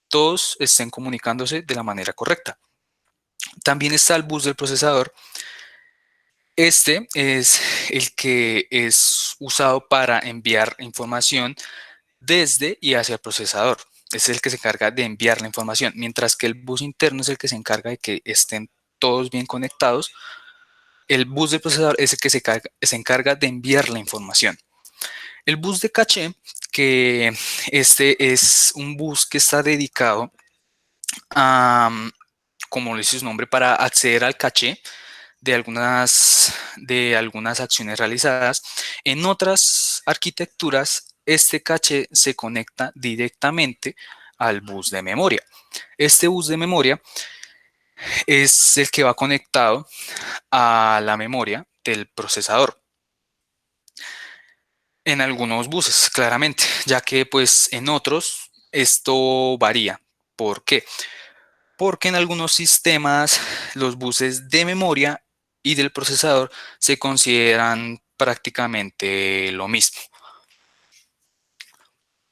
todos estén comunicándose de la manera correcta. También está el bus del procesador. Este es el que es usado para enviar información desde y hacia el procesador. Es el que se encarga de enviar la información, mientras que el bus interno es el que se encarga de que estén todos bien conectados. El bus del procesador es el que se encarga de enviar la información. El bus de caché, que este es un bus que está dedicado a, como le dice su nombre, para acceder al caché de algunas acciones realizadas. En otras arquitecturas, este caché se conecta directamente al bus de memoria. Este bus de memoria es el que va conectado a la memoria del procesador. En algunos buses, claramente, ya que pues en otros esto varía. ¿Por qué? Porque en algunos sistemas los buses de memoria y del procesador se consideran prácticamente lo mismo.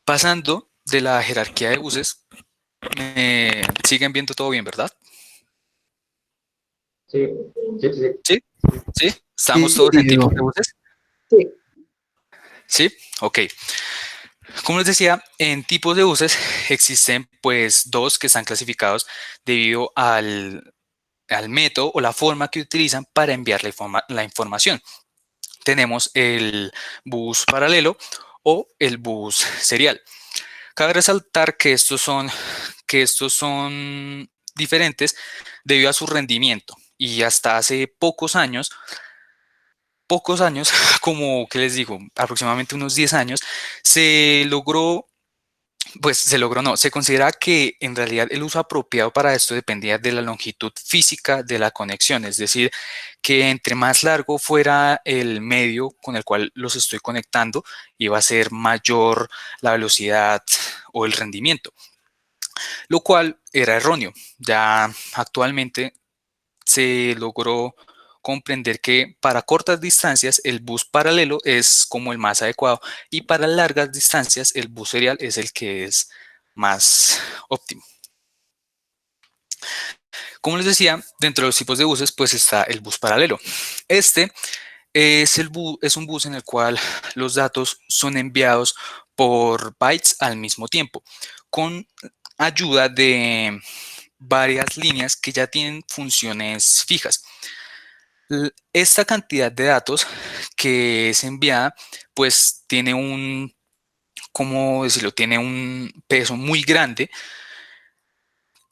Pasando de la jerarquía de buses, siguen viendo todo bien, ¿verdad? Sí, sí, sí. ¿Sí? ¿Sí? ¿Estamos Sí, todos en tipos de buses? sí. ¿Sí? Ok. Como les decía, en tipos de buses existen pues dos que están clasificados debido al método o la forma que utilizan para enviar la información. Tenemos el bus paralelo o el bus serial. Cabe resaltar que estos son diferentes debido a su rendimiento y hasta hace pocos años, como que les digo, aproximadamente unos 10 años, se logró, pues se logró, no, se considera que en realidad el uso apropiado para esto dependía de la longitud física de la conexión, es decir, que entre más largo fuera el medio con el cual los estoy conectando, iba a ser mayor la velocidad o el rendimiento, lo cual era erróneo. Ya actualmente se logró comprender que para cortas distancias el bus paralelo es como el más adecuado y para largas distancias el bus serial es el que es más óptimo. Como les decía, dentro de los tipos de buses pues está el bus paralelo. Este es un bus en el cual los datos son enviados por bytes al mismo tiempo, con ayuda de varias líneas que ya tienen funciones fijas. Esta cantidad de datos que es enviada, pues tiene ¿cómo decirlo? Tiene un peso muy grande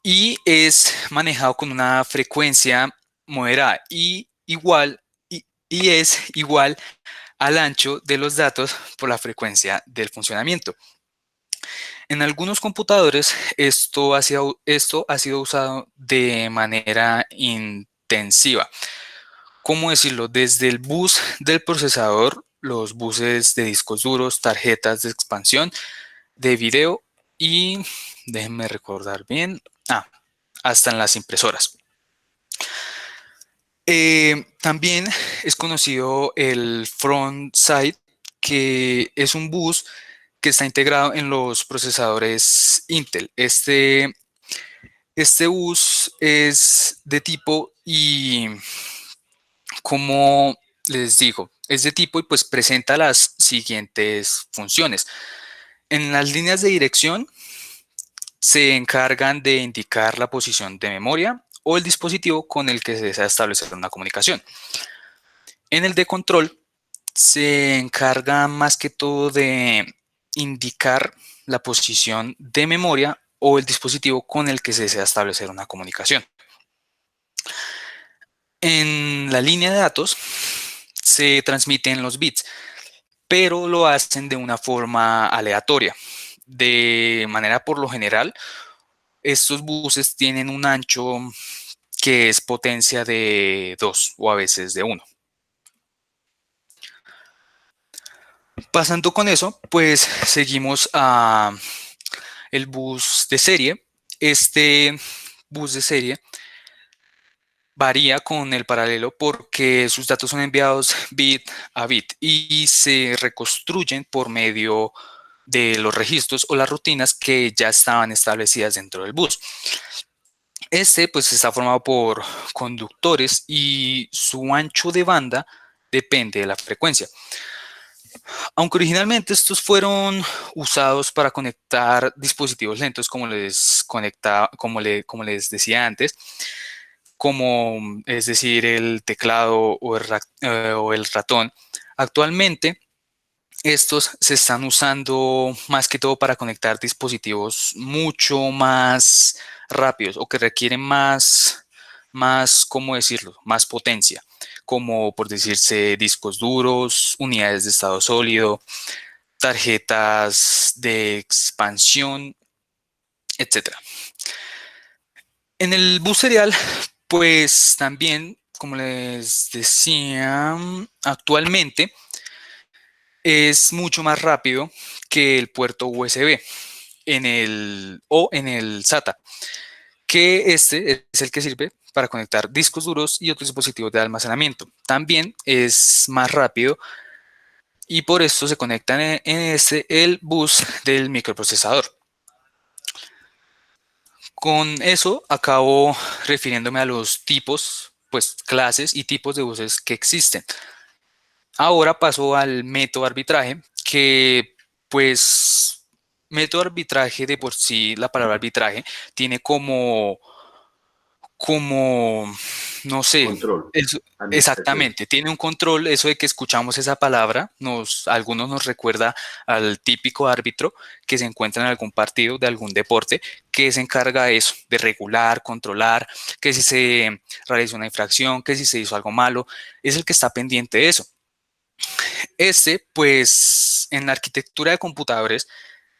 y es manejado con una frecuencia moderada y es igual al ancho de los datos por la frecuencia del funcionamiento. En algunos computadores esto ha sido usado de manera intensiva. ¿Cómo decirlo? Desde el bus del procesador, los buses de discos duros, tarjetas de expansión, de video y, déjenme recordar bien, hasta en las impresoras. También es conocido el front-side, que es un bus que está integrado en los procesadores Intel. Este bus es de tipo y, como les digo, es de tipo y pues presenta las siguientes funciones. En las líneas de dirección se encargan de indicar la posición de memoria o el dispositivo con el que se desea establecer una comunicación. En el de control se encarga más que todo de indicar la posición de memoria o el dispositivo con el que se desea establecer una comunicación. En la línea de datos se transmiten los bits, pero lo hacen de una forma aleatoria. De manera por lo general, estos buses tienen un ancho que es potencia de 2 o a veces de 1. Pasando con eso, pues seguimos a el bus de serie. Este bus de serie varía con el paralelo porque sus datos son enviados bit a bit y se reconstruyen por medio de los registros o las rutinas que ya estaban establecidas dentro del bus. Este pues está formado por conductores y su ancho de banda depende de la frecuencia. Aunque originalmente estos fueron usados para conectar dispositivos lentos, como les decía antes, como es decir el teclado o el ratón, actualmente estos se están usando más que todo para conectar dispositivos mucho más rápidos o que requieren ¿cómo decirlo? Más potencia, como por decirse discos duros, unidades de estado sólido, tarjetas de expansión, etcétera. En el bus serial, pues también, como les decía, actualmente es mucho más rápido que el puerto USB o en el SATA, que este es el que sirve para conectar discos duros y otros dispositivos de almacenamiento. También es más rápido y por esto se conecta en este el bus del microprocesador. Con eso acabo refiriéndome a los tipos, pues clases y tipos de buses que existen. Ahora paso al método arbitraje, que pues método arbitraje de por sí, la palabra arbitraje tiene como, no sé, Control administrativo. exactamente, tiene un control, eso de que escuchamos esa palabra, algunos nos recuerda al típico árbitro que se encuentra en algún partido de algún deporte, que se encarga de eso, de regular, controlar, que si se realizó una infracción, que si se hizo algo malo, es el que está pendiente de eso. Pues, en la arquitectura de computadores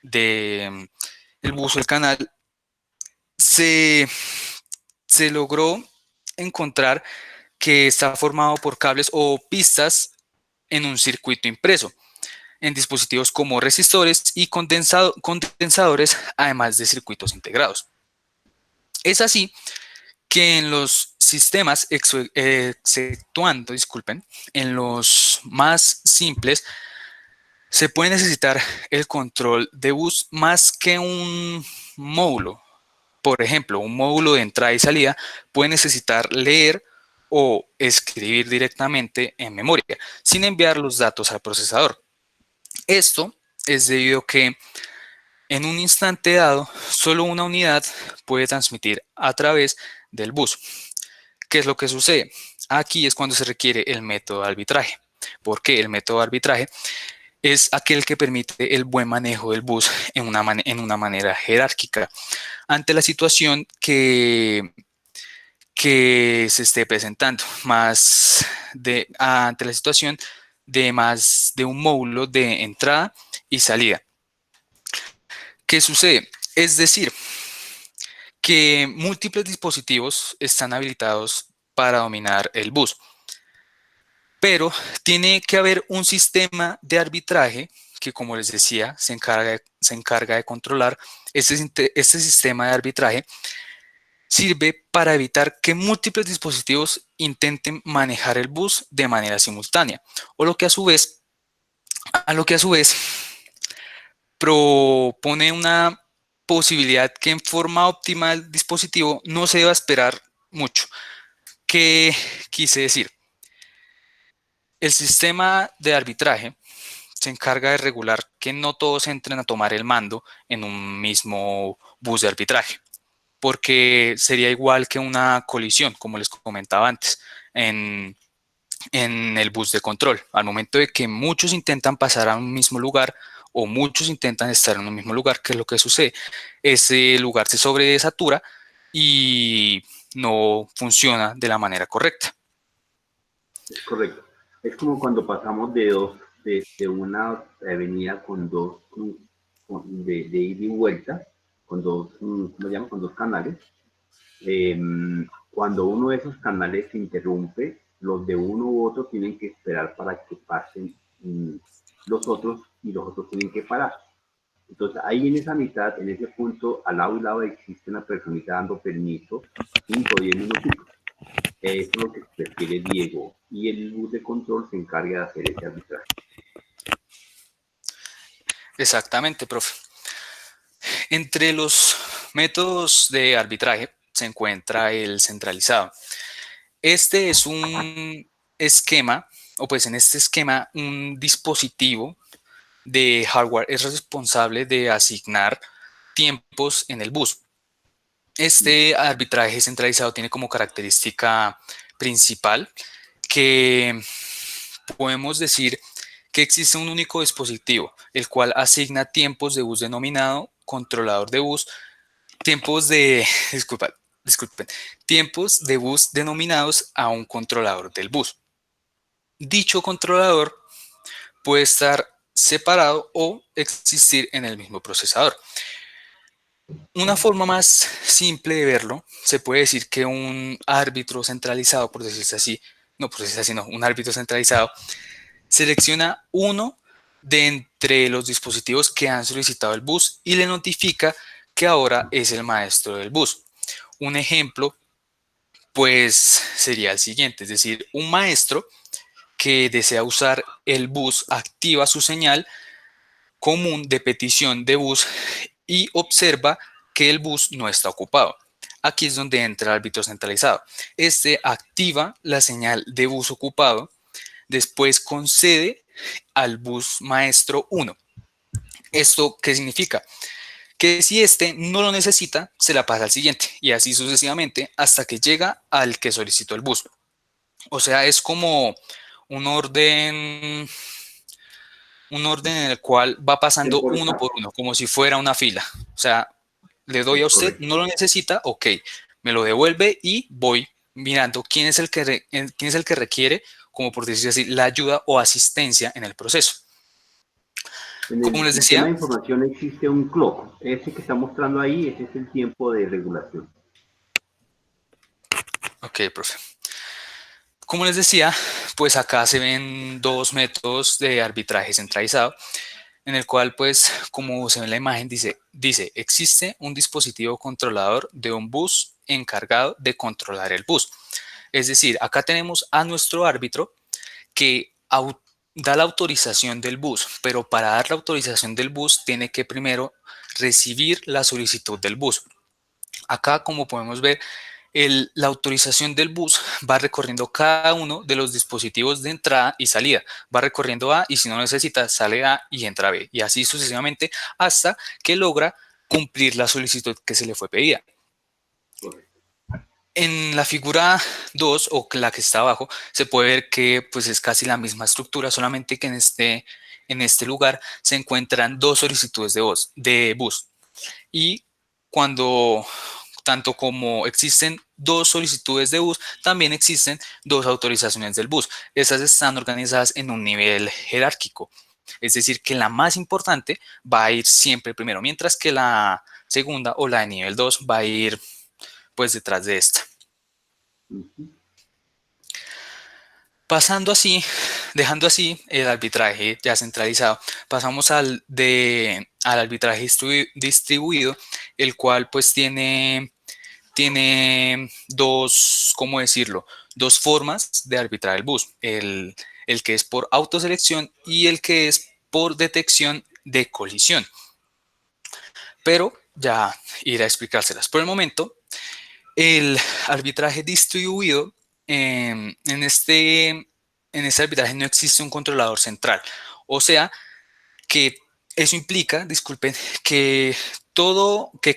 de el bus del canal, se, se logró encontrar que está formado por cables o pistas en un circuito impreso, en dispositivos como resistores y condensadores, además de circuitos integrados. Es así que en los sistemas, exceptuando, disculpen, en los más simples, se puede necesitar el control de bus más que un módulo. Por ejemplo, un módulo de entrada y salida puede necesitar leer o escribir directamente en memoria, sin enviar los datos al procesador. Esto es debido a que en un instante dado, solo una unidad puede transmitir a través del bus. ¿Qué es lo que sucede? Aquí es cuando se requiere el método de arbitraje. ¿Por qué? El método de arbitraje es aquel que permite el buen manejo del bus en una manera jerárquica ante la situación que se esté presentando, ante la situación de más de un módulo de entrada y salida. ¿Qué sucede? Es decir, que múltiples dispositivos están habilitados para dominar el bus, pero tiene que haber un sistema de arbitraje que, como les decía, se encarga de controlar. Este sistema de arbitraje sirve para evitar que múltiples dispositivos intenten manejar el bus de manera simultánea, o lo que a su vez propone una posibilidad que en forma óptima el dispositivo no se deba esperar mucho. ¿Qué quise decir? El sistema de arbitraje se encarga de regular que no todos entren a tomar el mando en un mismo bus de arbitraje, porque sería igual que una colisión, como les comentaba antes, en, en el bus de control. Al momento de que muchos intentan pasar a un mismo lugar o muchos intentan estar en un mismo lugar, ¿qué es lo que sucede? Ese lugar se sobresatura y no funciona de la manera correcta. Es correcto. Es como cuando pasamos de una avenida con dos, de ida y vuelta, con dos, ¿cómo se llama? Con dos canales. Eh, Cuando uno de esos canales se interrumpe, los de uno u otro tienen que esperar para que pasen los otros y los otros tienen que parar. Entonces, ahí en esa mitad, en ese punto, al lado y lado existe una personita dando permiso, 5 o 10 minutitos. Eso es lo que prefiere Diego. Y el bus de control se encarga de hacer ese arbitraje. Exactamente, profe. Entre los métodos de arbitraje se encuentra el centralizado. Este es un esquema, o pues en este esquema, un dispositivo de hardware es responsable de asignar tiempos en el bus. Este arbitraje centralizado tiene como característica principal que podemos decir que existe un único dispositivo, el cual asigna tiempos de bus denominado controlador de bus, tiempos de, disculpen, tiempos de bus denominados a un controlador del bus. Dicho controlador puede estar separado o existir en el mismo procesador. Una forma más simple de verlo, se puede decir que un árbitro centralizado, por decirse así, no, por decirse así, no, un árbitro centralizado selecciona uno de entre los dispositivos que han solicitado el bus y le notifica que ahora es el maestro del bus. Un ejemplo, pues, sería el siguiente, es decir, un maestro que desea usar el bus activa su señal común de petición de bus y observa que el bus no está ocupado. Aquí es donde entra el árbitro centralizado. Este activa la señal de bus ocupado, después concede al bus maestro 1. ¿Esto qué significa? Que si este no lo necesita, se la pasa al siguiente y así sucesivamente hasta que llega al que solicitó el bus. O sea, es como un orden, un orden en el cual va pasando uno Temporal. por uno, como si fuera una fila. O sea, le doy a Es usted, correcto. no lo necesita, ok, me lo devuelve y voy mirando quién es el quién es el que requiere, como por decir así, la ayuda o asistencia en el proceso. En Como el les sistema decía, de información existe un clock. Ese que está mostrando ahí, ese es el tiempo de regulación. ok, profe. Como les decía, pues acá se ven dos métodos de arbitraje centralizado, en el cual, pues, como se ve en la imagen, dice, existe un dispositivo controlador de un bus encargado de controlar el bus. Es decir, acá tenemos a nuestro árbitro que da la autorización del bus, pero para dar la autorización del bus tiene que primero recibir la solicitud del bus. Acá, como podemos ver, la autorización del bus va recorriendo cada uno de los dispositivos de entrada y salida. Va recorriendo A y si no necesita, sale A y entra B. Y así sucesivamente hasta que logra cumplir la solicitud que se le fue pedida. Correcto. En la figura 2 o la que está abajo se puede ver que pues es casi la misma estructura, solamente que en este lugar se encuentran dos solicitudes de bus. Y cuando tanto como existen dos solicitudes de bus, también existen dos autorizaciones del bus. Estas están organizadas en un nivel jerárquico. Es decir, que la más importante va a ir siempre primero, mientras que la segunda o la de nivel 2 va a ir pues detrás de esta. Pasando así, dejando así el arbitraje ya centralizado, pasamos al arbitraje distribuido, el cual pues tiene dos, ¿cómo decirlo? Dos formas de arbitrar el bus. El que es por autoselección y el que es por detección de colisión. Pero ya iré a explicárselas. Por el momento, el arbitraje distribuido, en este arbitraje no existe un controlador central. O sea, que eso implica, disculpen, que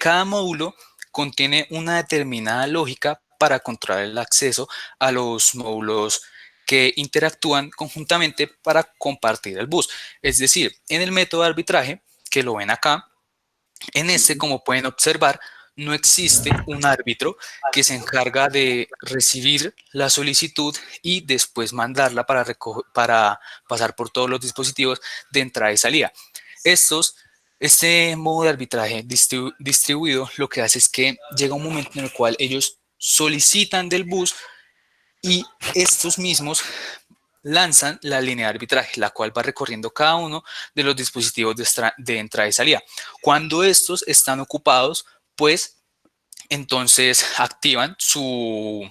cada módulo contiene una determinada lógica para controlar el acceso a los módulos que interactúan conjuntamente para compartir el bus. Es decir, en el método de arbitraje, que lo ven acá, en este, como pueden observar, no existe un árbitro que se encarga de recibir la solicitud y después mandarla para pasar por todos los dispositivos de entrada y salida. Este modo de arbitraje distribuido lo que hace es que llega un momento en el cual ellos solicitan del bus y estos mismos lanzan la línea de arbitraje, la cual va recorriendo cada uno de los dispositivos de entrada y salida. Cuando estos están ocupados, pues entonces activan su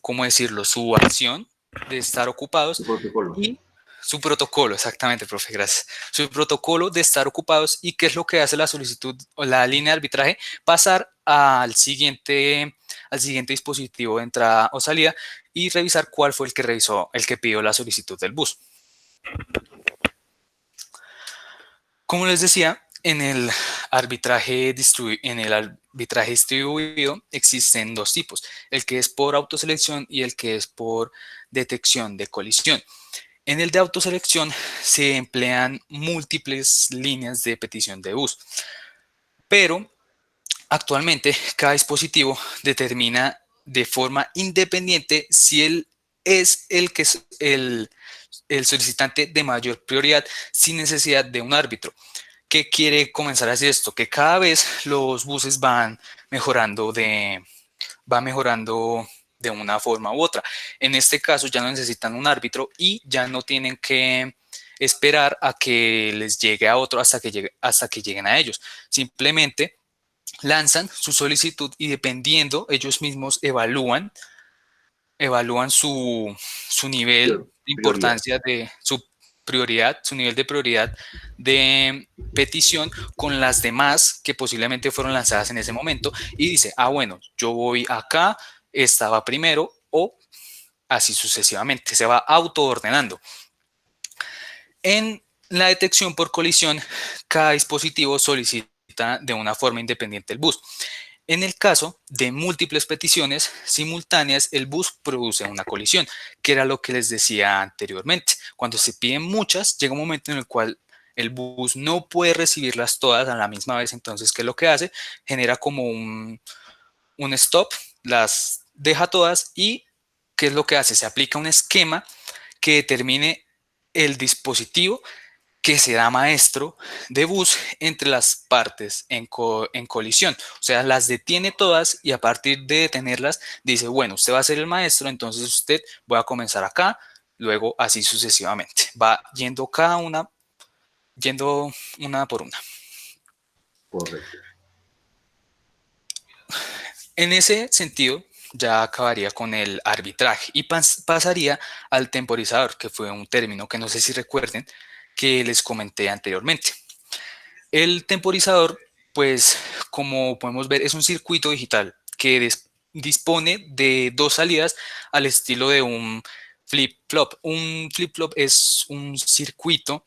¿cómo decirlo? Su acción de estar ocupados Su protocolo. y Su protocolo, exactamente, profe, gracias. Su protocolo de estar ocupados y qué es lo que hace la solicitud o la línea de arbitraje, pasar al siguiente dispositivo de entrada o salida y revisar cuál fue el que revisó, el que pidió la solicitud del bus. Como les decía, en el arbitraje distribuido existen dos tipos, el que es por autoselección y el que es por detección de colisión. En el de autoselección se emplean múltiples líneas de petición de bus, pero actualmente cada dispositivo determina de forma independiente si él es el que es el solicitante de mayor prioridad sin necesidad de un árbitro. ¿Qué quiere comenzar a hacer esto? Que cada vez los buses van mejorando de una forma u otra. En este caso ya no necesitan un árbitro y ya no tienen que esperar a que les llegue a otro hasta que lleguen a ellos. Simplemente lanzan su solicitud y dependiendo, ellos mismos evalúan su nivel de Prioridad. importancia de su prioridad, su nivel de prioridad de petición con las demás que posiblemente fueron lanzadas en ese momento y dice, ah, bueno, yo voy acá, estaba primero o así sucesivamente, se va autoordenando. En la detección por colisión, cada dispositivo solicita de una forma independiente el bus. En el caso de múltiples peticiones simultáneas, el bus produce una colisión, que era lo que les decía anteriormente. Cuando se piden muchas, llega un momento en el cual el bus no puede recibirlas todas a la misma vez, entonces, ¿qué es lo que hace? Genera como un stop, las deja todas y ¿qué es lo que hace? Se aplica un esquema que determine el dispositivo que será maestro de bus entre las partes en colisión. O sea, las detiene todas y a partir de detenerlas dice, bueno, usted va a ser el maestro, entonces usted va a comenzar acá, luego así sucesivamente. Va yendo una por una. Correcto. En ese sentido, ya acabaría con el arbitraje y pasaría al temporizador, que fue un término que no sé si recuerden que les comenté anteriormente. El temporizador, pues como podemos ver, es un circuito digital que dispone de dos salidas al estilo de un flip-flop. Un flip-flop es un circuito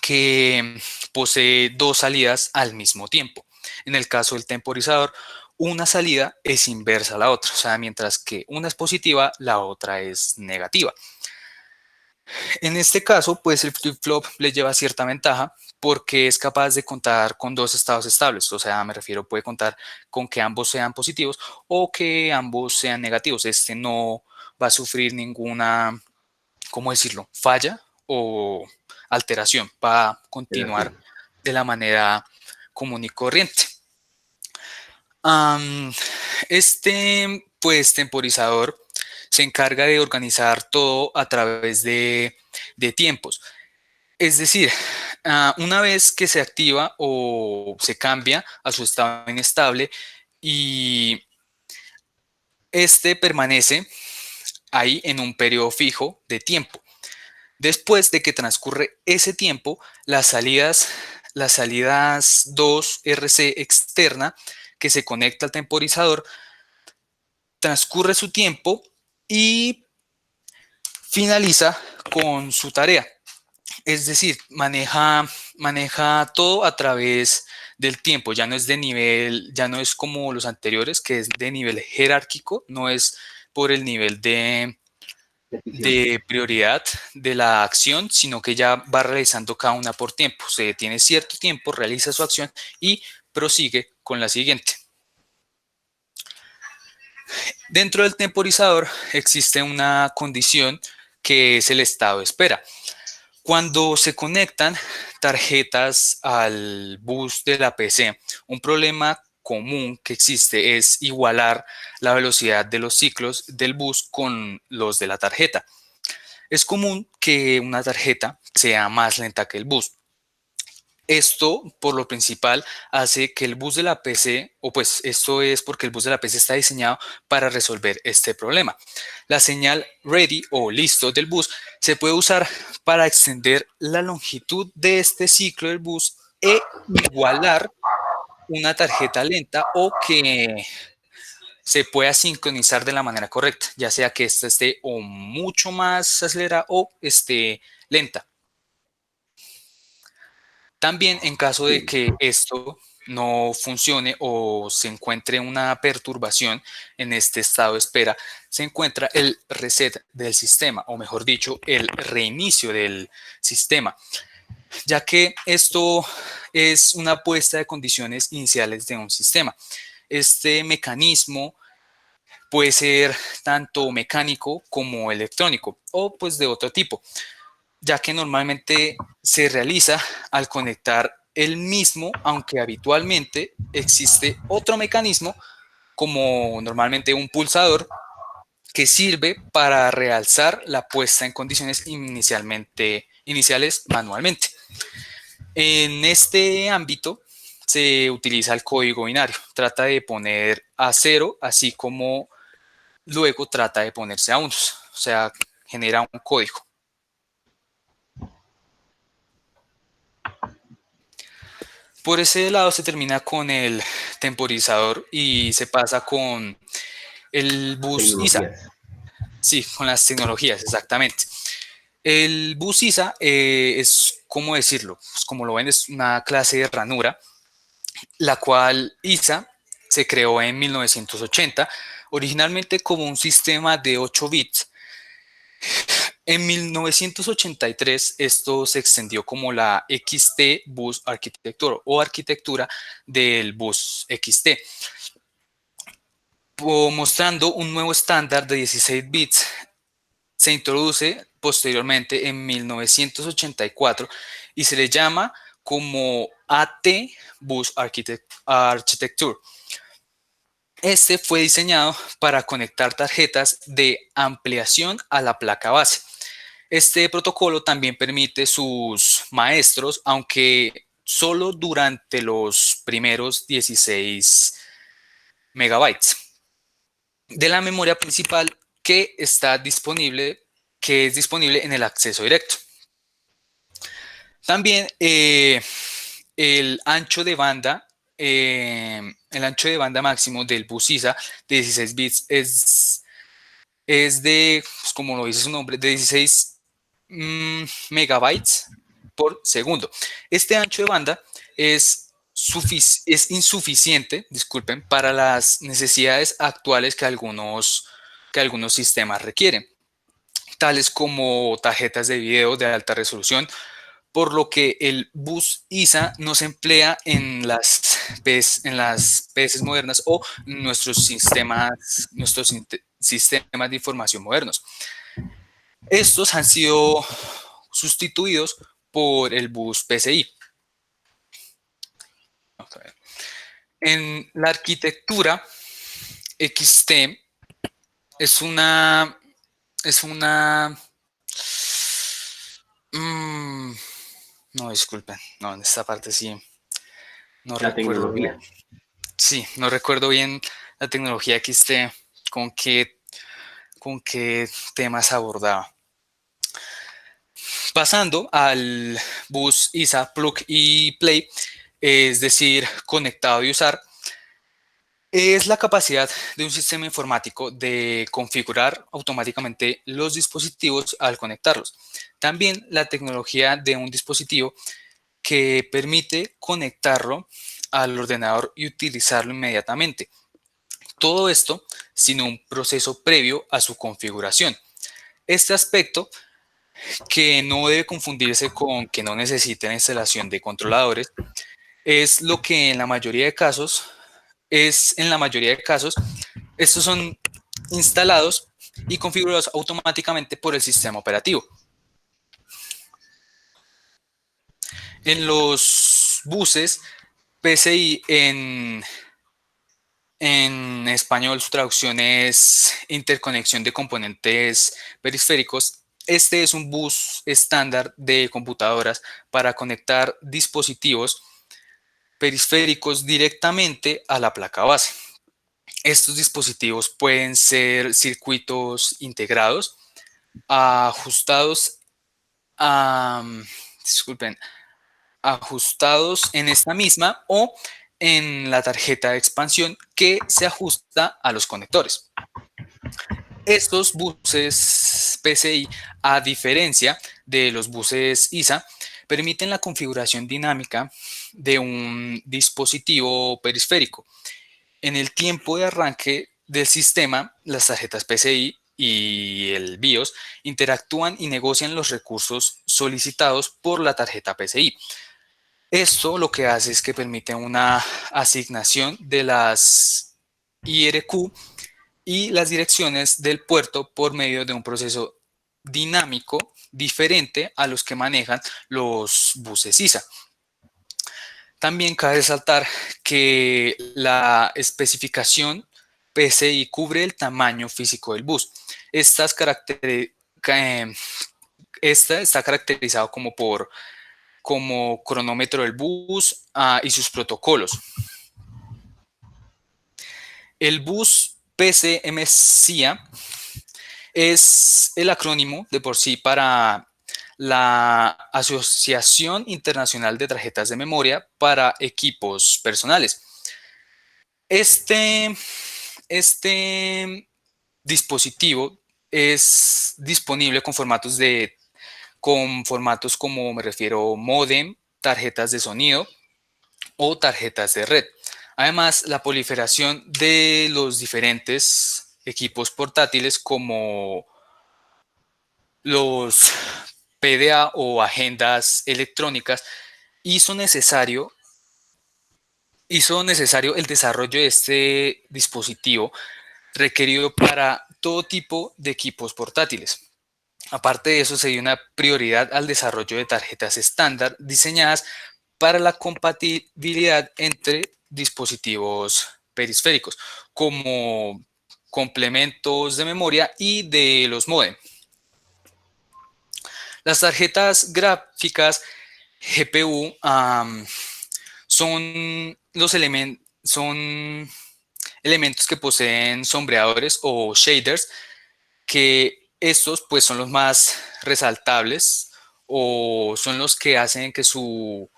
que posee dos salidas al mismo tiempo. En el caso del temporizador, una salida es inversa a la otra, o sea, mientras que una es positiva, la otra es negativa. En este caso, pues el flip-flop le lleva cierta ventaja porque es capaz de contar con dos estados estables, o sea, me refiero, puede contar con que ambos sean positivos o que ambos sean negativos. Este no va a sufrir ninguna, ¿cómo decirlo?, falla o alteración, va a continuar Relación. de la manera común y corriente. Um, pues, temporizador se encarga de organizar todo a través de tiempos. Es decir, una vez que se activa o se cambia a su estado inestable y este permanece ahí en un periodo fijo de tiempo. Después de que transcurre ese tiempo, las salidas 2RC externa que se conecta al temporizador, transcurre su tiempo y finaliza con su tarea. Es decir, maneja todo a través del tiempo, ya no es de nivel, ya no es como los anteriores, que es de nivel jerárquico, no es por el nivel Petición. de prioridad de la acción, sino que ya va realizando cada una por tiempo. Se detiene cierto tiempo, realiza su acción y prosigue con la siguiente. Dentro del temporizador existe una condición que es el estado de espera. Cuando se conectan tarjetas al bus de la PC, un problema común que existe es igualar la velocidad de los ciclos del bus con los de la tarjeta. Es común que una tarjeta sea más lenta que el bus. Esto, por lo principal, hace que el bus de la PC, o pues esto es porque el bus de la PC está diseñado para resolver este problema. La señal ready o listo del bus se puede usar para extender la longitud de este ciclo del bus e igualar una tarjeta lenta o que se pueda sincronizar de la manera correcta, ya sea que esta esté o mucho más acelerada o esté lenta. También en caso de Sí, que esto no funcione o se encuentre una perturbación en este estado de espera, se encuentra el reset del sistema, o mejor dicho, el reinicio del sistema, ya que esto es una puesta de condiciones iniciales de un sistema. Este mecanismo puede ser tanto mecánico como electrónico o pues de otro tipo, ya que normalmente se realiza al conectar el mismo, aunque habitualmente existe otro mecanismo como normalmente un pulsador que sirve para realzar la puesta en condiciones iniciales manualmente. En este ámbito se utiliza el código binario, trata de poner a cero, así como luego trata de ponerse a unos, o sea, genera un código. Por ese lado se termina con el temporizador y se pasa con el bus ISA. tecnologías. Sí, con las tecnologías, exactamente. El bus ISA es, ¿cómo decirlo? Pues como lo ven, es una clase de ranura, la cual ISA se creó en 1980, originalmente como un sistema de 8 bits. En 1983 esto se extendió como la XT Bus Architecture o arquitectura del bus XT, mostrando un nuevo estándar de 16 bits. Se introduce posteriormente en 1984 y se le llama como AT Bus Architecture. Este fue diseñado para conectar tarjetas de ampliación a la placa base. Este protocolo también permite sus maestros, aunque solo durante los primeros 16 megabytes de la memoria principal que está disponible, que es disponible en el acceso directo. También el ancho de banda, el ancho de banda máximo del bus ISA de 16 bits es de, pues como lo dice su nombre, de 16 megabytes por segundo. Este ancho de banda es insuficiente, disculpen, para las necesidades actuales que algunos sistemas requieren, tales como tarjetas de video de alta resolución, por lo que el bus ISA no se emplea en en las PCs modernas o nuestros sistemas de información modernos. Estos han sido sustituidos por el bus PCI. En la arquitectura, XT es una, es una, mmm, no, disculpen, no, en esta parte sí, no La recuerdo bien. tecnología. Sí, no recuerdo bien la tecnología XT, con qué, con qué temas abordaba. Pasando al bus ISA Plug y Play, es decir, conectado y usar, es la capacidad de un sistema informático de configurar automáticamente los dispositivos al conectarlos. También la tecnología de un dispositivo que permite conectarlo al ordenador y utilizarlo inmediatamente. Todo esto sin un proceso previo a su configuración. Este aspecto, que no debe confundirse con que no necesite la instalación de controladores, es lo que en la mayoría de casos estos son instalados y configurados automáticamente por el sistema operativo. En los buses PCI en español su traducción es interconexión de componentes periféricos. Este es un bus estándar de computadoras para conectar dispositivos periféricos directamente a la placa base. Estos dispositivos pueden ser circuitos integrados, ajustados a, disculpen, ajustados en esta misma o en la tarjeta de expansión que se ajusta a los conectores. Estos buses PCI, a diferencia de los buses ISA, permiten la configuración dinámica de un dispositivo periférico. En el tiempo de arranque del sistema, las tarjetas PCI y el BIOS interactúan y negocian los recursos solicitados por la tarjeta PCI. Esto lo que hace es que permite una asignación de las IRQ y las direcciones del puerto por medio de un proceso dinámico diferente a los que manejan los buses ISA. También cabe resaltar que la especificación PCI cubre el tamaño físico del bus. Esta está caracterizado como cronómetro del bus y sus protocolos. El bus PCMCIA es el acrónimo de por sí para la Asociación Internacional de Tarjetas de Memoria para Equipos Personales. Este dispositivo es disponible con formatos como me refiero modem, tarjetas de sonido o tarjetas de red. Además, la proliferación de los diferentes equipos portátiles como los PDA o agendas electrónicas hizo necesario el desarrollo de este dispositivo requerido para todo tipo de equipos portátiles. Aparte de eso, se dio una prioridad al desarrollo de tarjetas estándar diseñadas para la compatibilidad entre dispositivos periféricos, como complementos de memoria y de los módems. Las tarjetas gráficas GPU son elementos que poseen sombreadores o shaders, que estos pues son los más resaltables o son los que hacen que su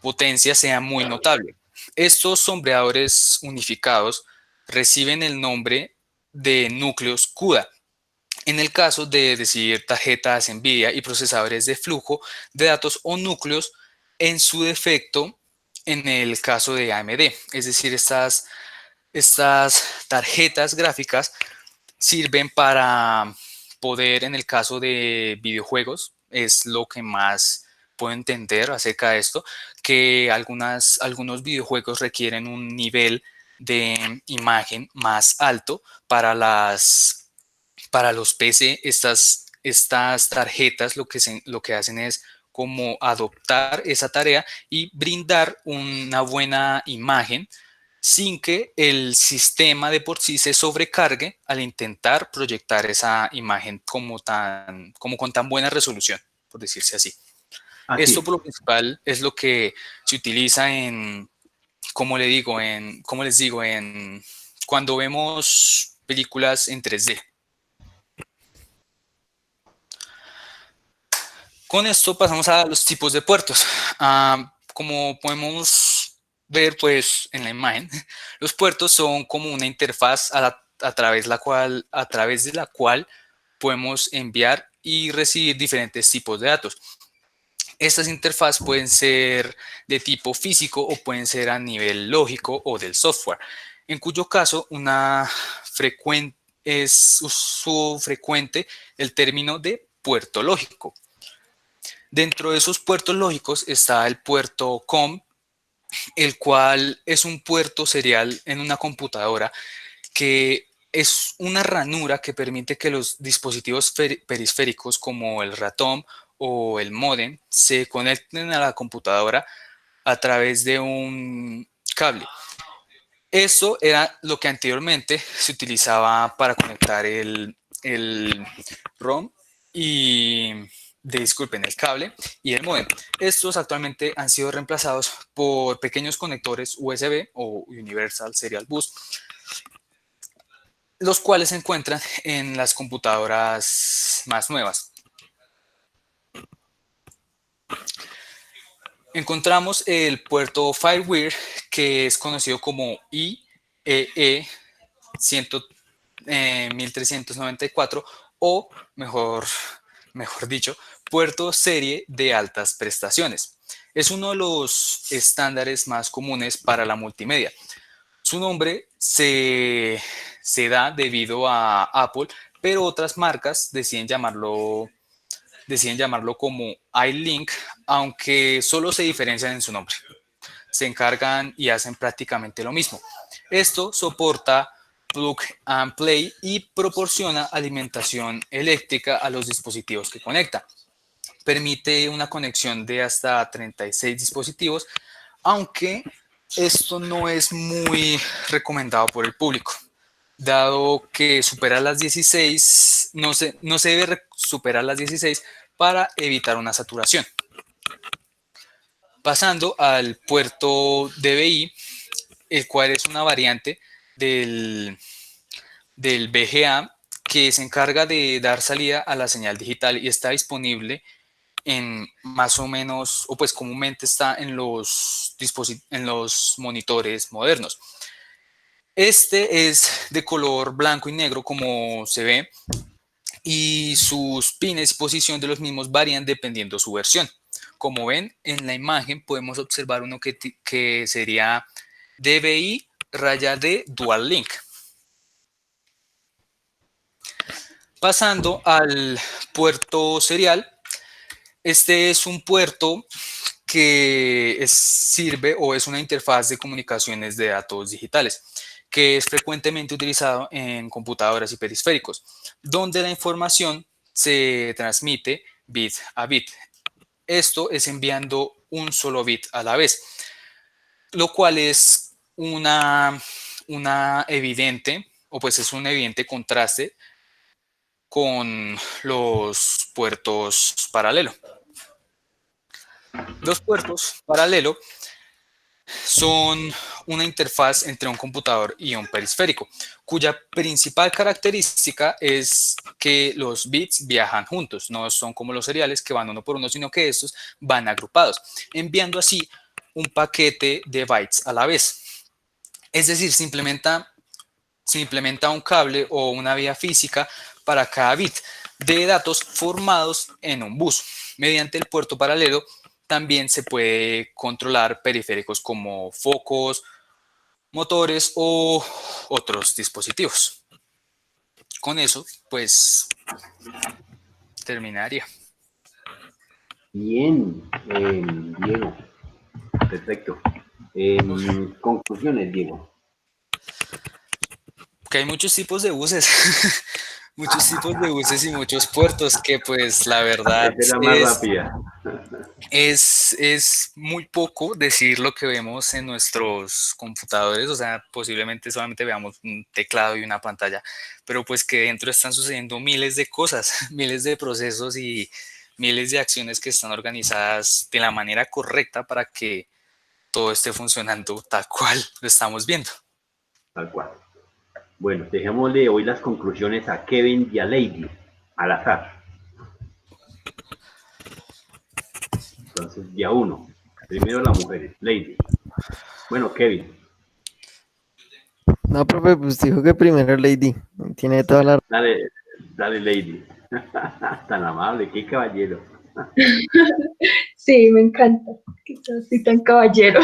potencia sea muy notable. Estos sombreadores unificados reciben el nombre de núcleos CUDA. En el caso de decir tarjetas NVIDIA y procesadores de flujo de datos o núcleos, en su defecto, en el caso de AMD, es decir, estas tarjetas gráficas sirven para poder, en el caso de videojuegos, es lo que más puedo entender acerca de esto, que algunos videojuegos requieren un nivel de imagen más alto para los PC. Estas tarjetas lo que hacen es como adoptar esa tarea y brindar una buena imagen sin que el sistema de por sí se sobrecargue al intentar proyectar esa imagen como con tan buena resolución, por decirse así. Así Esto es. por lo principal es lo que se utiliza como les digo, cuando vemos películas en 3D. Con esto pasamos a los tipos de puertos. Como podemos ver pues en la imagen, los puertos son como una interfaz a través de la cual podemos enviar y recibir diferentes tipos de datos. Estas interfaces pueden ser de tipo físico o pueden ser a nivel lógico o del software, en cuyo caso es uso frecuente el término de puerto lógico. Dentro de esos puertos lógicos está el puerto COM, el cual es un puerto serial en una computadora que es una ranura que permite que los dispositivos periféricos como el ratón o el módem se conecten a la computadora a través de un cable. Eso era lo que anteriormente se utilizaba para conectar el ROM y disculpen, el cable y el módem. Estos actualmente han sido reemplazados por pequeños conectores USB o Universal Serial Bus, los cuales se encuentran en las computadoras más nuevas. Encontramos el puerto FireWire, que es conocido como IEE 1394 o mejor dicho, puerto serie de altas prestaciones. Es uno de los estándares más comunes para la multimedia. Su nombre se da debido a Apple, pero otras marcas deciden llamarlo como iLink, aunque solo se diferencian en su nombre. Se encargan y hacen prácticamente lo mismo. Esto soporta plug and play y proporciona alimentación eléctrica a los dispositivos que conecta. Permite una conexión de hasta 36 dispositivos, aunque esto no es muy recomendado por el público, dado que superar las 16 no se debe superar las 16 para evitar una saturación. Pasando al puerto DVI, el cual es una variante del, del VGA que se encarga de dar salida a la señal digital y está disponible en más o menos, o pues comúnmente está en en los monitores modernos. Este es de color blanco y negro, como se ve, y sus pines y posición de los mismos varían dependiendo su versión. Como ven en la imagen, podemos observar uno que sería DVI raya D Dual Link. Pasando al puerto serial, este es un puerto que sirve o es una interfaz de comunicaciones de datos digitales, que es frecuentemente utilizado en computadoras y periféricos, donde la información se transmite bit a bit. Esto es enviando un solo bit a la vez, lo cual es una evidente, o pues es un evidente contraste con los puertos paralelo. Los puertos paralelo son una interfaz entre un computador y un periférico, cuya principal característica es que los bits viajan juntos, no son como los seriales que van uno por uno, sino que estos van agrupados, enviando así un paquete de bytes a la vez. Es decir, se implementa un cable o una vía física para cada bit de datos formados en un bus. Mediante el puerto paralelo también se puede controlar periféricos como focos, motores o otros dispositivos. Con eso, pues, terminaría. Bien, Diego, perfecto. Conclusiones, Diego. Que hay muchos tipos de buses, muchos tipos de buses y muchos puertos que pues la verdad Esa es la más rápida. es muy poco decir lo que vemos en nuestros computadores, o sea, posiblemente solamente veamos un teclado y una pantalla, pero pues que dentro están sucediendo miles de cosas, miles de procesos y miles de acciones que están organizadas de la manera correcta para que todo esté funcionando tal cual lo estamos viendo. Tal cual. Bueno, dejémosle hoy las conclusiones a Kevin y a Lady, al azar. Entonces, día uno. Primero las mujeres, Lady. Bueno, Kevin. No, profe, pues dijo que primero Lady. Tiene toda la... Dale, dale, Lady. Tan amable, qué caballero. Sí, me encanta que sea así tan caballero.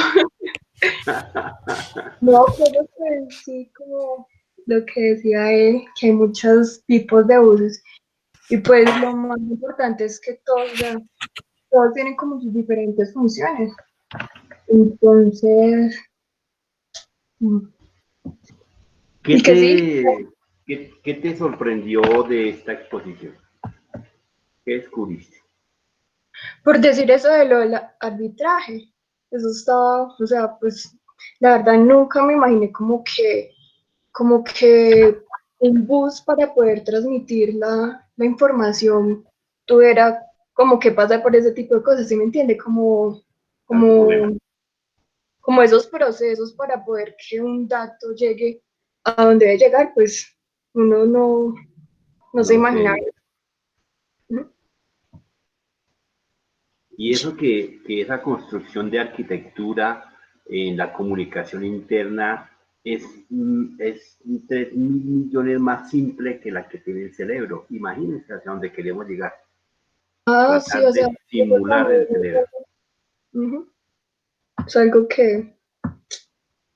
No, pero pues sí, como lo que decía él, que hay muchos tipos de buses. Y pues lo más importante es que todos, o sea, todos tienen como sus diferentes funciones. Entonces, mm, ¿Qué y que sí, te, qué te sorprendió de esta exposición? ¿Qué descubriste? por decir eso de lo del arbitraje, eso estaba, o sea, pues la verdad nunca me imaginé como que un bus para poder transmitir la información tuviera como que pasar por ese tipo de cosas, ¿sí me entiende? Como, como esos procesos para poder que un dato llegue a donde debe llegar, pues uno no se No imagina. sé. ¿No? Y eso que esa construcción de arquitectura en la comunicación interna es 3.000 millones más simple que la que tiene el cerebro. Imagínense hacia dónde queremos llegar. Ah, sí, Tratar o sea, de simular el cerebro. ujú, es algo que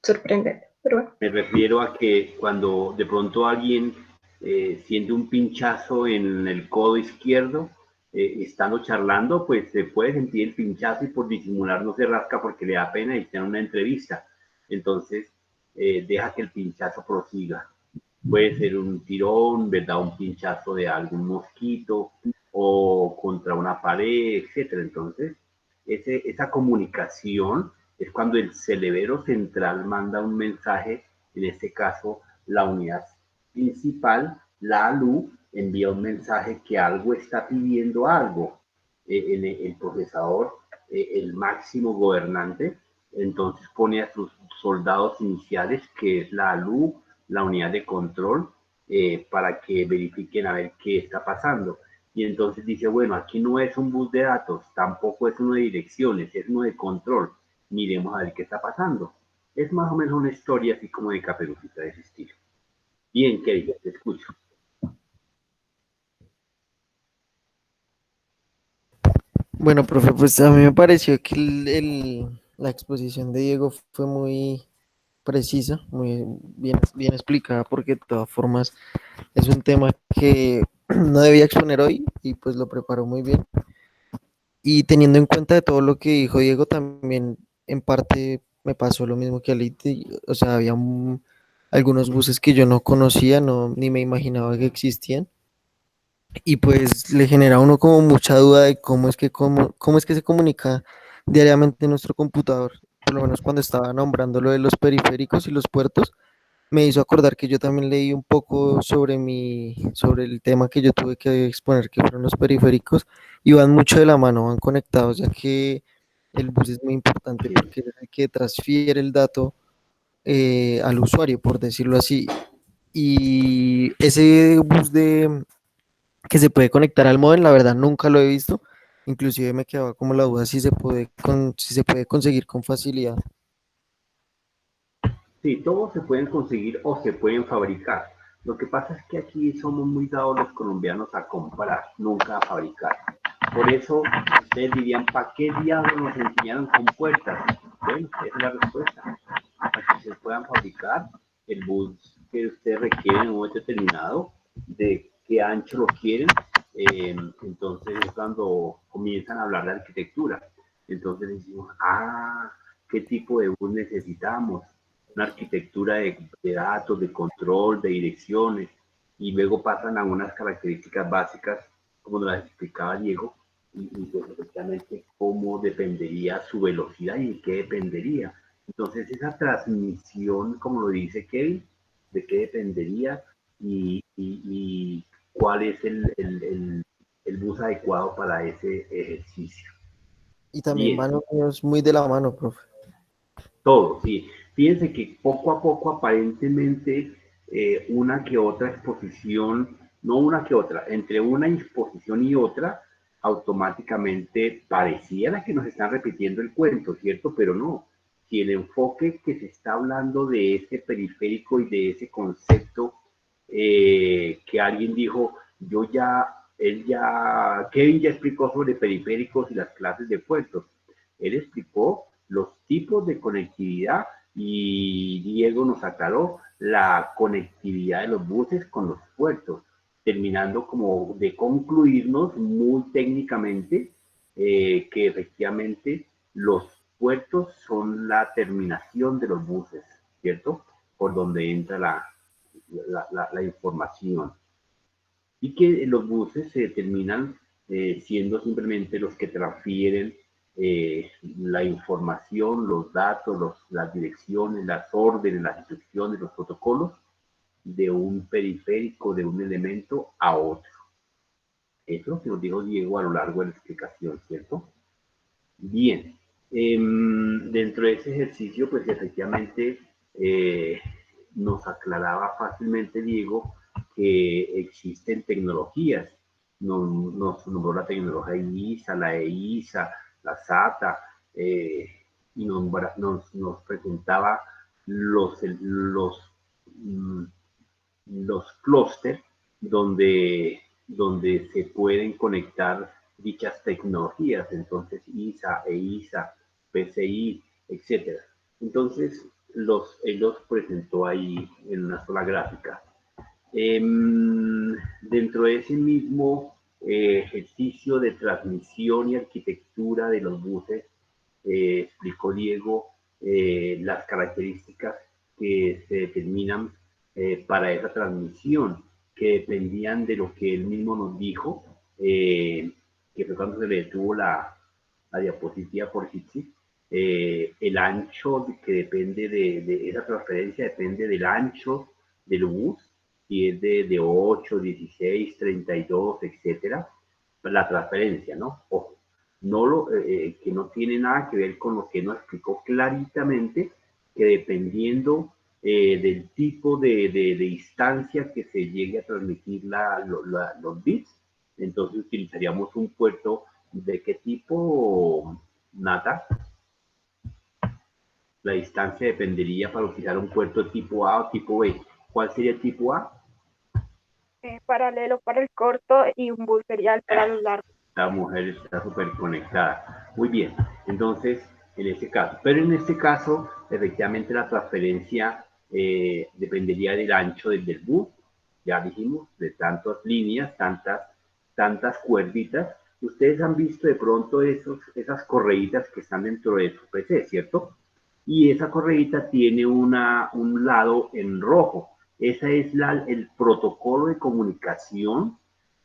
sorprende, pero bueno. Me refiero a que cuando de pronto alguien siente un pinchazo en el codo izquierdo, estando charlando, pues se puede sentir el pinchazo y por disimular no se rasca porque le da pena y está en una entrevista. Entonces, deja que el pinchazo prosiga. Puede ser un tirón, ¿verdad? Un pinchazo de algún mosquito o contra una pared, etcétera. Entonces, esa comunicación es cuando el cerebro central manda un mensaje, en este caso la unidad principal, la ALU, envía un mensaje que algo está pidiendo algo. En el procesador, el máximo gobernante, entonces pone a sus soldados iniciales, que es la ALU, la unidad de control, para que verifiquen a ver qué está pasando. Y entonces dice, bueno, aquí no es un bus de datos, tampoco es uno de direcciones, es uno de control. Miremos a ver qué está pasando. Es más o menos una historia así como de Caperucita de ese estilo. Bien, Kevin, te escucho. Bueno, profe, pues a mí me pareció que la exposición de Diego fue muy precisa, muy bien explicada, porque de todas formas es un tema que no debía exponer hoy y pues lo preparó muy bien. Y teniendo en cuenta de todo lo que dijo Diego, también en parte me pasó lo mismo que a Liti, o sea, había algunos buses que yo no conocía, no, ni me imaginaba que existían. Y pues le genera a uno como mucha duda de cómo es que se comunica diariamente nuestro computador. Por lo menos cuando estaba nombrando lo de los periféricos y los puertos, me hizo acordar que yo también leí un poco sobre el tema que yo tuve que exponer, que fueron los periféricos, y van mucho de la mano, van conectados, ya que el bus es muy importante Sí. porque es el que transfiere el dato al usuario, por decirlo así. Y ese bus que se puede conectar al modem, la verdad nunca lo he visto. Inclusive me quedaba como la duda si se puede conseguir con facilidad. Sí, todos se pueden conseguir o se pueden fabricar. Lo que pasa es que aquí somos muy dados los colombianos a comprar, nunca a fabricar. Por eso ustedes dirían, ¿para qué diablos nos enseñaron con puertas? Bueno, esa es la respuesta. Para que se puedan fabricar el bus que ustedes requieren en un momento determinado, de qué ancho lo quieren. Entonces es cuando comienzan a hablar de arquitectura. Entonces decimos, ¿qué tipo de bus necesitamos? Una arquitectura de datos, de control, de direcciones, y luego pasan a unas características básicas, como nos las explicaba Diego, y pues efectivamente cómo dependería su velocidad y de qué dependería. Entonces esa transmisión, como lo dice Kevin, de qué dependería y cuál es el bus adecuado para ese ejercicio. Y también Bien, van unidos muy de la mano, profe. todo, sí. Fíjense que poco a poco, aparentemente, una que otra exposición, no una que otra, entre una exposición y otra, automáticamente pareciera que nos están repitiendo el cuento, ¿cierto? Pero no. Si el enfoque que se está hablando de ese periférico y de ese concepto, que alguien dijo, Kevin ya explicó sobre periféricos y las clases de puertos. Él explicó los tipos de conectividad y Diego nos aclaró la conectividad de los buses con los puertos, terminando como de concluirnos muy técnicamente, que efectivamente los puertos son la terminación de los buses, ¿cierto? Por donde entra la información. Y que los buses se terminan siendo simplemente los que transfieren la información, los datos, las direcciones, las órdenes, las instrucciones, los protocolos de un periférico, de un elemento a otro. Eso es lo que nos dijo Diego a lo largo de la explicación, ¿cierto? Bien. Dentro de ese ejercicio, pues efectivamente nos aclaraba fácilmente Diego que existen tecnologías. Nos nombró la tecnología ISA, la EISA, la SATA, y nos presentaba los clústeres donde se pueden conectar dichas tecnologías, entonces ISA, EISA, PCI, etcétera. Entonces, él los presentó ahí en una sola gráfica. Dentro de ese mismo ejercicio de transmisión y arquitectura de los buses, explicó Diego las características que se determinan para esa transmisión, que dependían de lo que él mismo nos dijo, que fue cuando se le detuvo la diapositiva por Jitsi. El ancho que depende de esa transferencia depende del ancho del bus, si es de 8, 16, 32, etcétera, la transferencia, ¿no? Ojo, que no tiene nada que ver con lo que nos explicó claritamente, que dependiendo del tipo de distancia que se llegue a transmitir los bits, entonces utilizaríamos un puerto de qué tipo, Nata. La distancia dependería para utilizar un puerto tipo A o tipo B. ¿Cuál sería el tipo A? Paralelo para el corto y un bus serial para los largos. La mujer está súper conectada. Muy bien. Entonces, en este caso. Pero en este caso, efectivamente, la transferencia dependería del ancho del bus. Ya dijimos, de tantas líneas, tantas cuerditas. Ustedes han visto de pronto esas correitas que están dentro de su PC, ¿cierto? Y esa correita tiene un lado en rojo. Ese es el protocolo de comunicación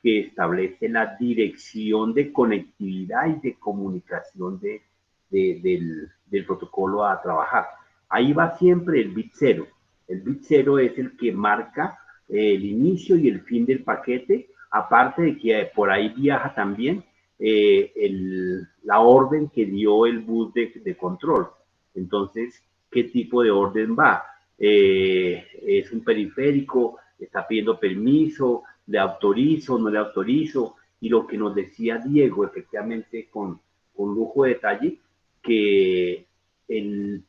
que establece la dirección de conectividad y de comunicación del protocolo a trabajar. Ahí va siempre el bit 0. El bit 0 es el que marca el inicio y el fin del paquete, aparte de que por ahí viaja también la orden que dio el bus de control. Entonces, ¿qué tipo de orden va? ¿Es un periférico? ¿Está pidiendo permiso? ¿Le autorizo? ¿No le autorizo? Y lo que nos decía Diego, efectivamente, con lujo de detalle, que el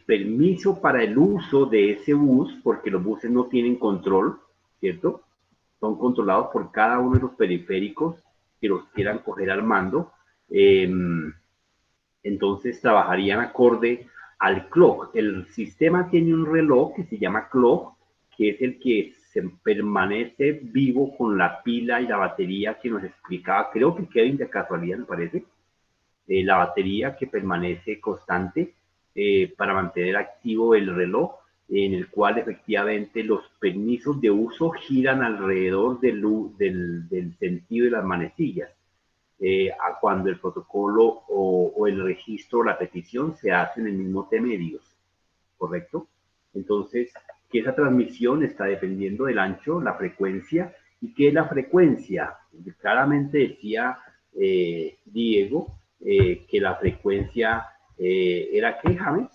permiso para el uso de ese bus, porque los buses no tienen control, ¿cierto? Son controlados por cada uno de los periféricos que los quieran coger al mando. Entonces trabajarían acorde al clock. El sistema tiene un reloj que se llama clock, que es el que se permanece vivo con la pila y la batería que nos explicaba, creo que Kevin de casualidad me parece, la batería que permanece constante para mantener activo el reloj, en el cual efectivamente los permisos de uso giran alrededor del sentido de las manecillas. A cuando el protocolo o el registro o la petición se hacen en el mismo T medios, ¿correcto? Entonces, que esa transmisión está dependiendo del ancho, la frecuencia, y que la frecuencia, claramente decía Diego, que la frecuencia era ¿qué, James?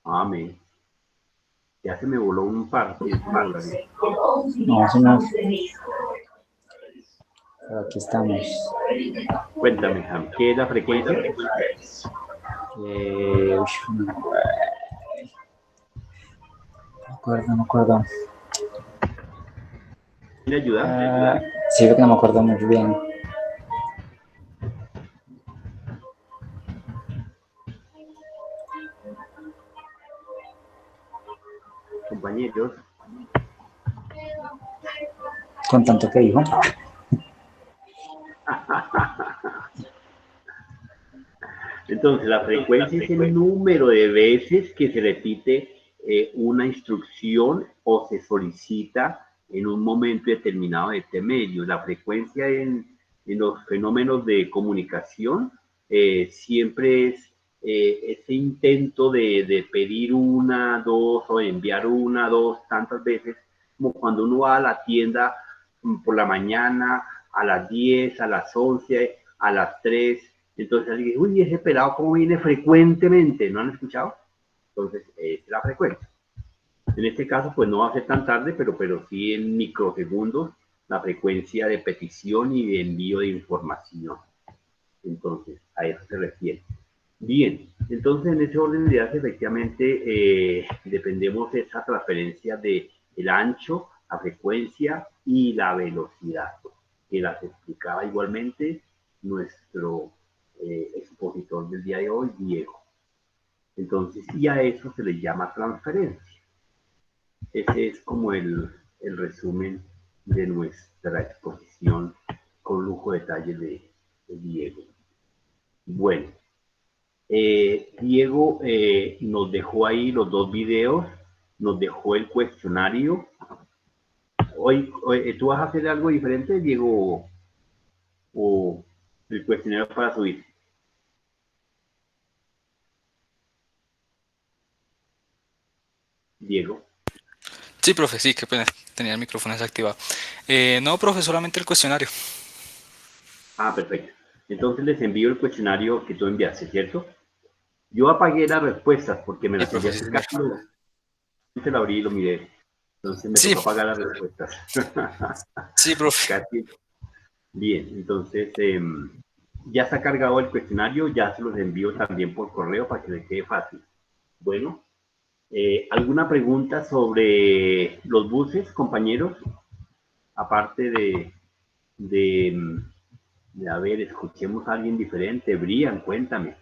Amén. Ya se me voló un par. No, eso no. Aquí estamos. Cuéntame, James, ¿qué es la frecuencia? No me acuerdo. ¿Me ayuda? Sí, porque no me acuerdo muy bien. Compañeros. Con tanto que dijo. Entonces, la frecuencia es el número de veces que se repite una instrucción o se solicita en un momento determinado de este medio. La frecuencia en los fenómenos de comunicación siempre es ese intento de pedir una, dos o enviar una, dos tantas veces, como cuando uno va a la tienda por la mañana, a las 10, a las 11, a las 3, entonces alguien dice, uy, ese pelado cómo viene frecuentemente, ¿no han escuchado? Entonces, es la frecuencia. En este caso, pues no va a ser tan tarde, pero sí en microsegundos la frecuencia de petición y de envío de información. Entonces, a eso se refiere. Bien, entonces en ese orden de ideas, efectivamente, dependemos de esa transferencia de el ancho, la frecuencia y la velocidad, que las explicaba igualmente nuestro expositor del día de hoy, Diego. Entonces, y a eso se le llama transferencia. Ese es como el resumen de nuestra exposición con lujo de detalle de Diego. Bueno, Diego nos dejó ahí los dos videos, nos dejó el cuestionario. Hoy, ¿tú vas a hacer algo diferente, Diego, o el cuestionario para subir? Diego. Sí, profe, sí, qué pena, tenía el micrófono desactivado. No, profe, solamente el cuestionario. Ah, perfecto. Entonces les envío el cuestionario que tú enviaste, ¿cierto? Yo apagué las respuestas porque me Sí, las profe, sí, enviaste señor. casi, se lo abrí y lo miré. Entonces me Sí, tocó apagar las respuestas. sí, profe. Casi. Bien, entonces ya está cargado el cuestionario, ya se los envío también por correo para que les quede fácil. Bueno, ¿alguna pregunta sobre los buses, compañeros? Aparte de, a ver, escuchemos a alguien diferente. Brian, cuéntame.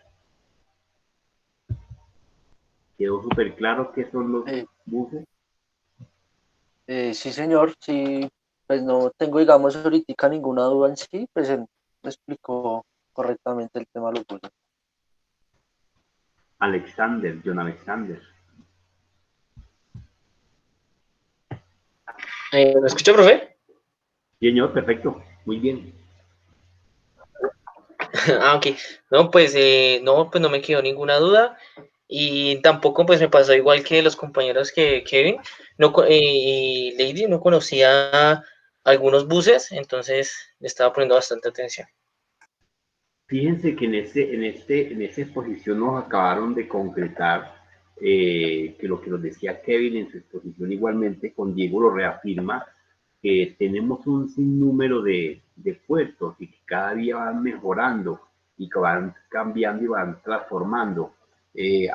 ¿Quedó súper claro qué son los Eh, buses? sí, señor, sí, pues no tengo, digamos, ahorita ninguna duda en sí, pues él me explicó correctamente el tema de los buses. Alexander, John Alexander. ¿Me escucha, profe? Señor, perfecto, muy bien. Ah, ok. No, pues no, pues no me quedó ninguna duda y tampoco pues me pasó igual que los compañeros que Kevin no, y Lady no conocía algunos buses, entonces le estaba poniendo bastante atención. Fíjense que en esta exposición nos acabaron de concretar que lo que nos decía Kevin en su exposición igualmente, con Diego lo reafirma, que tenemos un sinnúmero de puertos y que cada día van mejorando y que van cambiando y van transformando.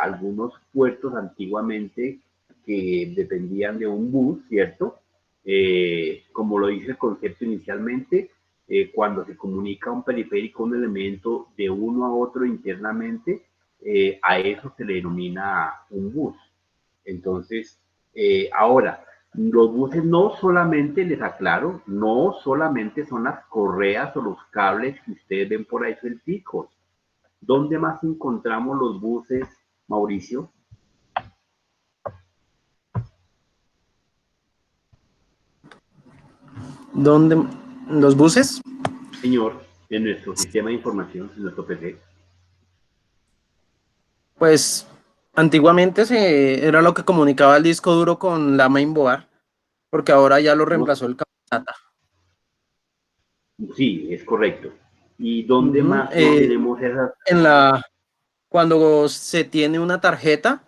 Algunos puertos antiguamente que dependían de un bus, ¿cierto? Como lo dice el concepto inicialmente, cuando se comunica un periférico, un elemento de uno a otro internamente, a eso se le denomina un bus. Entonces, ahora, los buses no solamente, les aclaro, no solamente son las correas o los cables que ustedes ven por ahí suelticos. ¿Dónde más encontramos los buses, Mauricio? ¿Dónde? ¿Los buses? Señor, en nuestro sistema de información, en nuestro PC. Pues antiguamente era lo que comunicaba el disco duro con la mainboard, porque ahora ya lo No, reemplazó el cable SATA. sí, es correcto. ¿Y dónde Ujú, más no tenemos esas? cuando se tiene una tarjeta,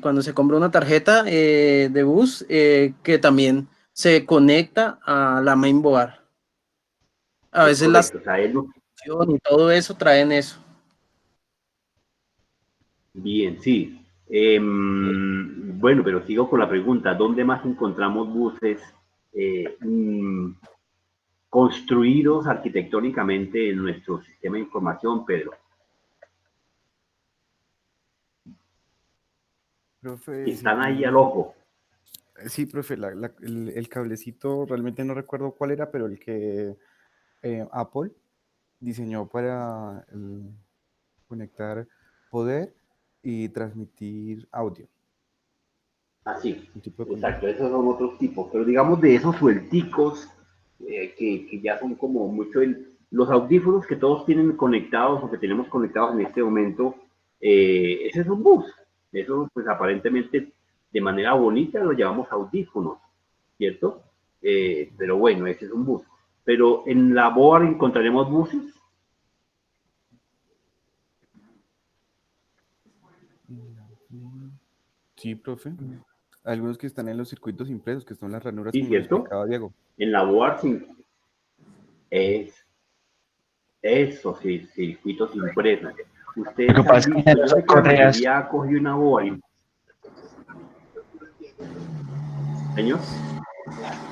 cuando se compra una tarjeta de bus, que también se conecta a la mainboard. A Es veces la correcto, o sea, estación y todo eso traen eso. bien, sí. Bueno, pero sigo con la pregunta, ¿dónde más encontramos buses construidos arquitectónicamente en nuestro sistema de información, Pedro? Profe, Están ahí al simplemente, ojo. sí, profe, el cablecito, realmente no recuerdo cuál era, pero el que Apple diseñó para conectar poder y transmitir audio, Así, un tipo de conexión. exacto, esos son otros tipos, pero digamos de esos suelticos que ya son como mucho los audífonos que todos tienen conectados o que tenemos conectados en este momento, ese es un bus. Eso, pues aparentemente, de manera bonita lo llamamos audífonos, ¿cierto? Pero bueno, ese es un bus. Pero en la board encontraremos buses. Sí, profe. Algunos que están en los circuitos impresos, que son las ranuras, Sí, como lo ¿cierto? explicaba Diego. En la board es eso, sí, circuitos impresos. Lo Ustedes que han pasa es que ya visto, no yo son sé que la correas. mayoría ha cogido una board. Señor.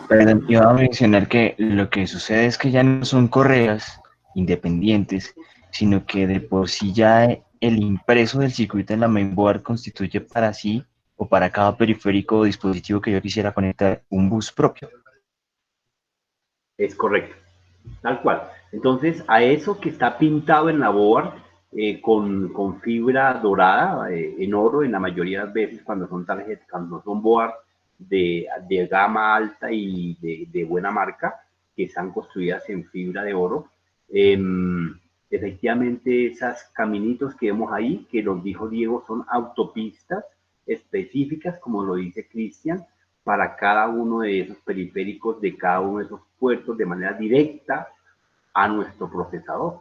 Pero iba a mencionar que lo que sucede es que ya no son correas independientes, sino que de por sí ya el impreso del circuito en la mainboard constituye para sí o para cada periférico o dispositivo que yo quisiera conectar un bus propio. Es correcto, tal cual. Entonces, a eso que está pintado en la board con fibra dorada, en oro, en la mayoría de las veces cuando son tarjetas, cuando son board de gama alta y de buena marca, que están construidas en fibra de oro, efectivamente esas caminitos que vemos ahí, que nos dijo Diego, son autopistas específicas, como lo dice Cristian, para cada uno de esos periféricos, de cada uno de esos puertos, de manera directa a nuestro procesador.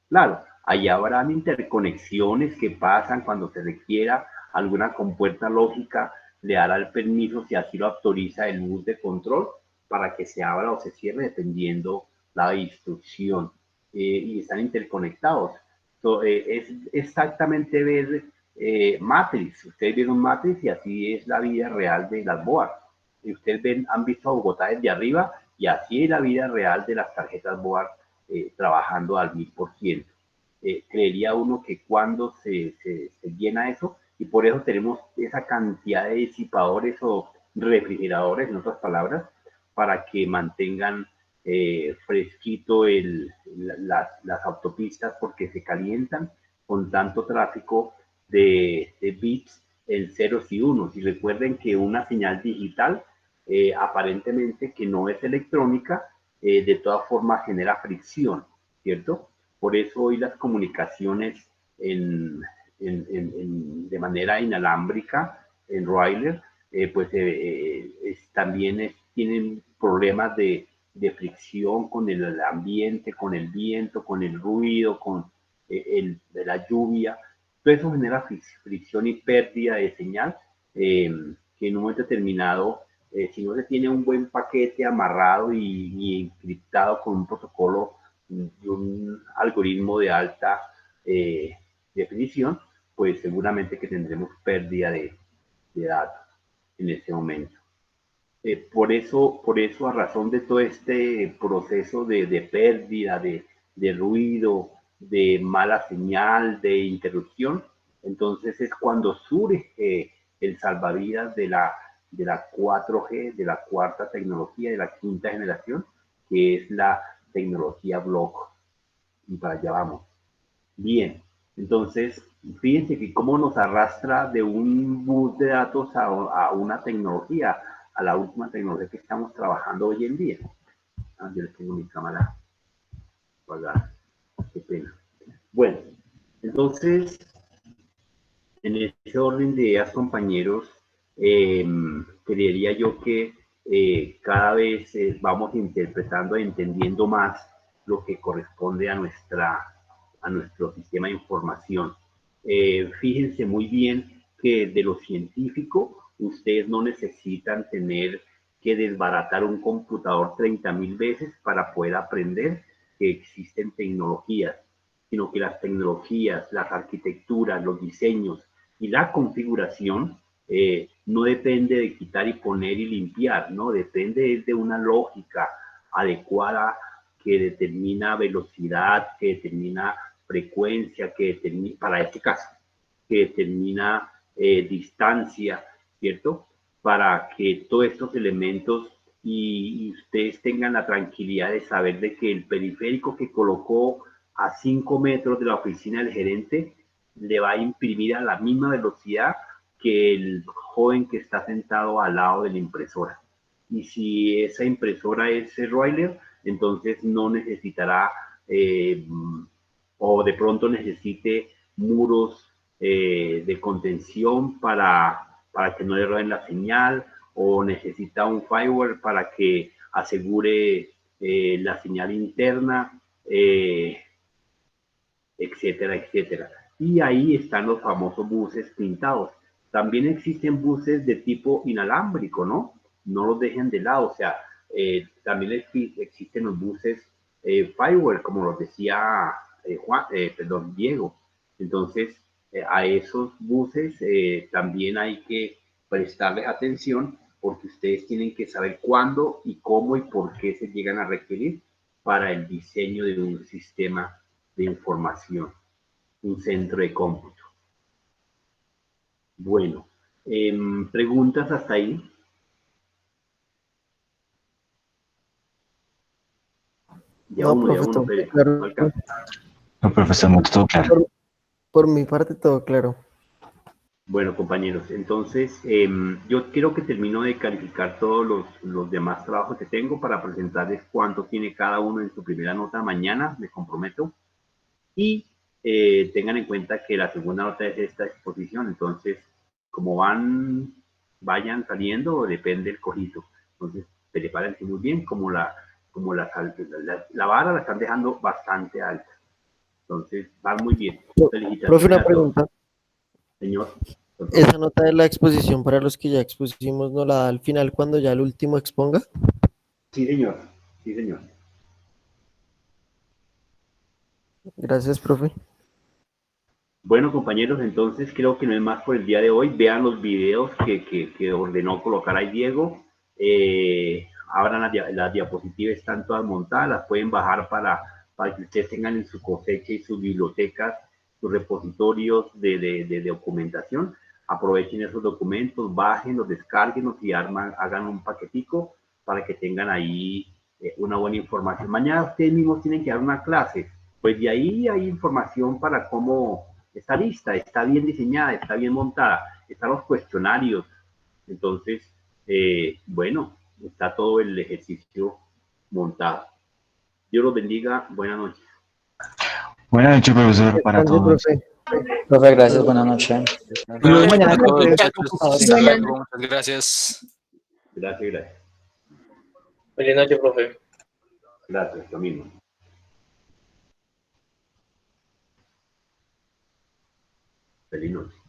Claro, ahí habrán interconexiones que pasan cuando se requiera alguna compuerta lógica, le dará el permiso si así lo autoriza el bus de control para que se abra o se cierre dependiendo la instrucción. Y están interconectados. Es exactamente ver Matrix. Ustedes ven un Matrix y así es la vida real de las boas. Y ustedes han visto a Bogotá desde arriba y así es la vida real de las tarjetas boas trabajando al 1000%. Creería uno que cuando se llena eso, y por eso tenemos esa cantidad de disipadores o refrigeradores, en otras palabras, para que mantengan fresquito las autopistas porque se calientan con tanto tráfico de bits en ceros y unos. Y recuerden que una señal digital, aparentemente que no es electrónica, de todas formas genera fricción, ¿cierto? Por eso hoy las comunicaciones de manera inalámbrica en Roiler, pues también tienen problemas de fricción con el ambiente, con el viento, con el ruido, con de la lluvia. Todo eso genera fricción y pérdida de señal que en un momento determinado, si no se tiene un buen paquete amarrado y encriptado con un protocolo y un algoritmo de alta definición, pues seguramente que tendremos pérdida de datos en ese momento. Por eso, a razón de todo este proceso de pérdida, de ruido, de mala señal, de interrupción, entonces es cuando surge el salvavidas de la 4G, de la cuarta tecnología, de la quinta generación, que es la tecnología block. Y para allá vamos. Bien, entonces, fíjense que cómo nos arrastra de un bus de datos a una tecnología, a la última tecnología que estamos trabajando hoy en día. Ah, yo tengo mi cámara apagada. Qué pena. Bueno, entonces, en ese orden de ideas, compañeros, creería yo que cada vez vamos interpretando e entendiendo más lo que corresponde a nuestro sistema de información. Fíjense muy bien que de lo científico, ustedes no necesitan tener que desbaratar un computador 30.000 veces para poder aprender que existen tecnologías, sino que las tecnologías, las arquitecturas, los diseños y la configuración no depende de quitar y poner y limpiar, ¿no? Depende de una lógica adecuada que determina velocidad, que determina frecuencia, que determina, para este caso, que determina distancia, ¿cierto? Para que todos estos elementos y ustedes tengan la tranquilidad de saber de que el periférico que colocó a 5 metros de la oficina del gerente le va a imprimir a la misma velocidad que el joven que está sentado al lado de la impresora. Y si esa impresora es Roiler, entonces no necesitará o de pronto necesite muros de contención para que no le roben la señal, o necesita un firewall para que asegure la señal interna, etcétera, etcétera. Y ahí están los famosos buses pintados. También existen buses de tipo inalámbrico, ¿no? No los dejen de lado, o sea, también existen los buses firewall, como los decía Diego. Entonces, a esos buses también hay que prestarles atención, porque ustedes tienen que saber cuándo y cómo y por qué se llegan a requerir para el diseño de un sistema de información, un centro de cómputo. Bueno, ¿preguntas hasta ahí? Ya No, uno, profe, todo Felipe. claro. No, profesor, muy todo claro. Por mi parte, todo claro. Bueno, compañeros, entonces yo quiero que termino de calificar todos los demás trabajos que tengo para presentarles cuánto tiene cada uno en su primera nota mañana, me comprometo. Y tengan en cuenta que la segunda nota es esta exposición, entonces como vayan saliendo, depende del cojito. Entonces, prepárense muy bien, la vara la están dejando bastante alta. Entonces, van muy bien. Profe, Felicitaciones una a todos. pregunta. Señor. ¿Esa nota de la exposición para los que ya expusimos no la da al final cuando ya el último exponga? Sí, señor. Sí, señor. Gracias, profe. Bueno, compañeros, entonces creo que no es más por el día de hoy. Vean los videos que ordenó colocar ahí Diego. Abran las diapositivas, están todas montadas, las pueden bajar para que ustedes tengan en su cosecha y sus bibliotecas, sus repositorios de documentación. Aprovechen esos documentos, bájenlos, descárguenlos y hagan un paquetico para que tengan ahí una buena información. Mañana ustedes mismos tienen que dar una clase. Pues de ahí hay información para cómo está lista, está bien diseñada, está bien montada, están los cuestionarios. Entonces, bueno, está todo el ejercicio montado. Dios los bendiga. Buenas noches. Buenas noches, profesor, para Descanse, todos. profe. Profe, gracias, buenas noches. Nos vemos mañana a todos, profe. muchachos. Hasta Buenas luego, muchas gracias. Gracias, gracias. Feliz noche, profe. Gracias, lo mismo. Feliz noche.